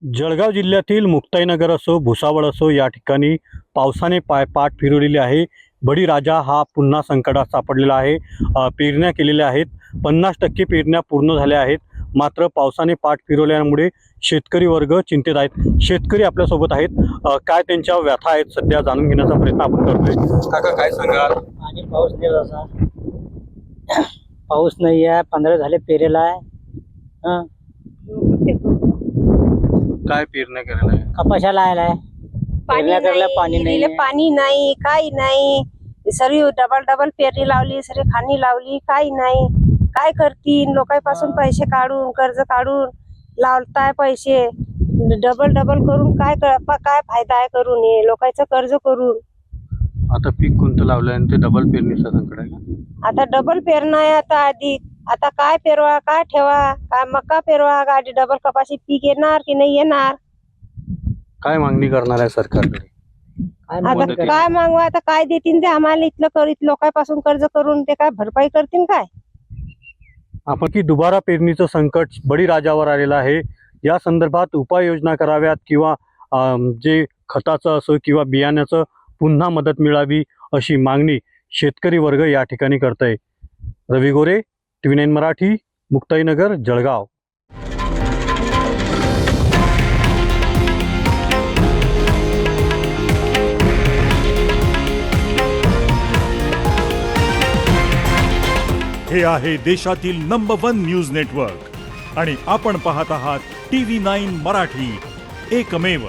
जळगाव जिल्ह्यातील मुक्ताईनगर असो भुसावळ असो या ठिकाणी पावसाने पाठ फिरवलेली आहे। बळीराजा हा पुन्हा संकटात सापडलेला आहे। पेरण्या केलेल्या आहेत, 50% पेरण्या पूर्ण झाल्या आहेत, मात्र पावसाने पाठ फिरवल्यामुळे शेतकरी वर्ग चिंतेत आहेत। शेतकरी आपल्यासोबत आहेत, काय त्यांच्या व्यथा आहेत सध्या जाणून घेण्याचा प्रयत्न आपण करतोय। काका काय सांगाल? आणि पाऊस नाही जसा पाऊस नाही आहे, 15 झाले पेरेला आहे। काय पेरण्या केलेल्या आहे? कपाशा लायला आहे, पेरण्या करायला पाणी नाही, पाणी नाही, काही नाही। सरी डबल पेरणी लावली, सरी खाणी लावली, काही नाही। काय करतील? लोकांपासून पैसे काढून, कर्ज काढून लावताय पैसे, डबल करून काय फायदा आहे? करून हे लोकांचं कर्ज करून आता पीक कोणतं लावलंय आणि ते डबल पेरणीचं संकट आहे का? आता डबल पेरणं आहे। आता काय पेरवा, काय ठेवा, काय मका पेरवा, गाडी डबल कपाशी पीक येणार की नाही येणार? काय मागणी करणार आहे सरकारकडे? आता काय मागवा? आता काय देतील ते आम्हाला? इथलं करीत लोकांपासून कर्ज करून ते काय भरपाई करतील काय? आपण की दुबारा पेरणीचं संकट बळीराजावर आलेलं आहे। या संदर्भात उपाययोजना कराव्यात किंवा जे खताचं असो किंवा बियाण्याचं पुन्हा मदत मिळावी अशी मागणी शेतकरी वर्ग या ठिकाणी करतोय। रवी गोरे, TV9 मराठी, मुक्ताईनगर, जळगाव। हे आहे देशातील नंबर 1 न्यूज नेटवर्क आणि आपण पाहत आहात TV9 मराठी, एकमेव।